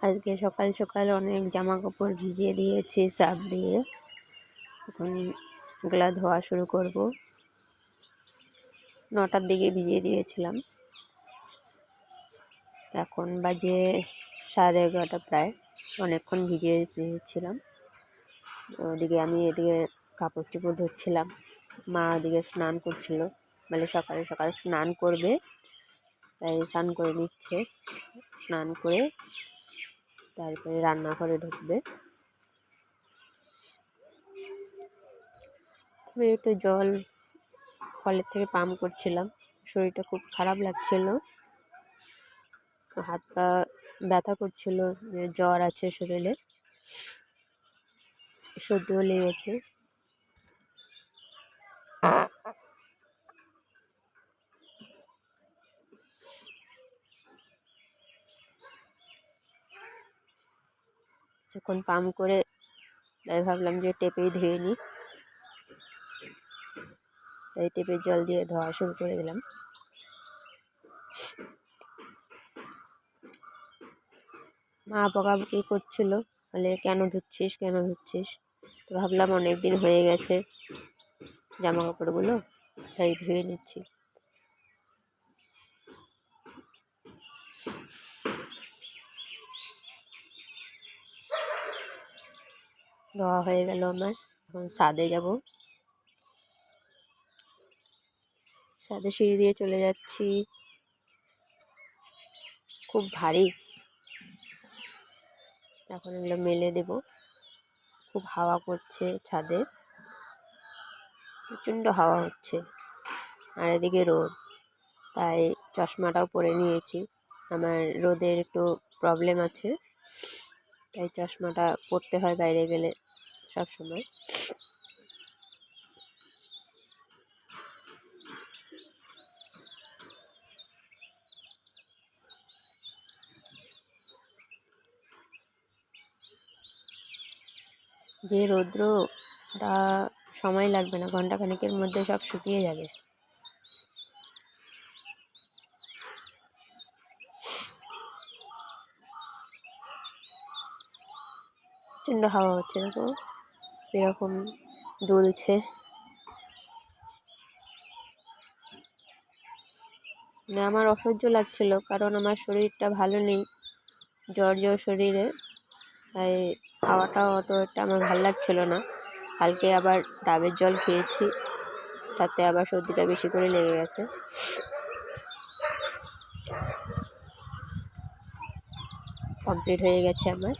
আজকে সকাল সকাল অনেক জামা কাপড় ভিজিয়ে দিয়েছি সার্ফ দিয়ে। এখন এগুলা ধোয়া শুরু করব। 9টার দিকে ভিজিয়ে দিয়েছিলাম, এখন বাজে 11:30 প্রায়। অনেকক্ষণ ভিজিয়ে দিয়েছিলাম। ওদিকে আমি এদিকে কাপড় চোপড় ধুচ্ছিলাম, মা ওদিকে স্নান করছিল, মানে সকালে সকালে স্নান করবে তাই স্নান করে নিচ্ছে। স্নান করে তারপরে রান্নাঘরে ঢুকবে। আমি একটু জল কলের থেকে পাম্প করছিলাম, শরীরটা খুব খারাপ লাগছিল, হাত পা ব্যথা করছিল, জ্বর আছে শরীরে, সর্দিও লেগেছে। যখন পাম্প করে তাই ভাবলাম যে টেপেই ধুয়ে নিই, তাই টেপের জল দিয়ে ধোয়া শুরু করে দিলাম। মা বকাবকি করছিল, বলে কেন ধুচ্ছিস তো ভাবলাম অনেক দিন হয়ে গেছে জামা কাপড়গুলো, তাই ধুয়ে নিচ্ছি। ধোয়া হয়ে গেল আমার, এখন ছাদে যাব। ছাদে সিঁড়ি দিয়ে চলে যাচ্ছি, খুব ভারী। এখন এগুলো মেলে দেব। খুব হাওয়া করছে ছাদে, প্রচণ্ড হাওয়া হচ্ছে, আর এদিকে রোদ, তাই চশমাটাও পরে নিয়েছি। আমার রোদের একটু প্রবলেম আছে, তাই চশমাটা পরতে হয় বাইরে গেলে সব সময়। যে রৌদ্র, তা সময় লাগবে না, ঘন্টাখানেকের মধ্যে সব শুকিয়ে যাবে। প্রচণ্ড হাওয়া হচ্ছে, দেখো এরকম দুলছে। আমার অসহ্য লাগছিল, কারণ আমার শরীরটা ভালো নেই, জ্বর শরীরে, তাই হাওয়াটাও অতটা আমার ভালো লাগছিল না। কালকে আবার ডাবের জল খেয়েছি, তাতে আবার সর্দিটা বেশি করে লেগে গেছে। কমপ্লিট হয়ে গেছে আমার।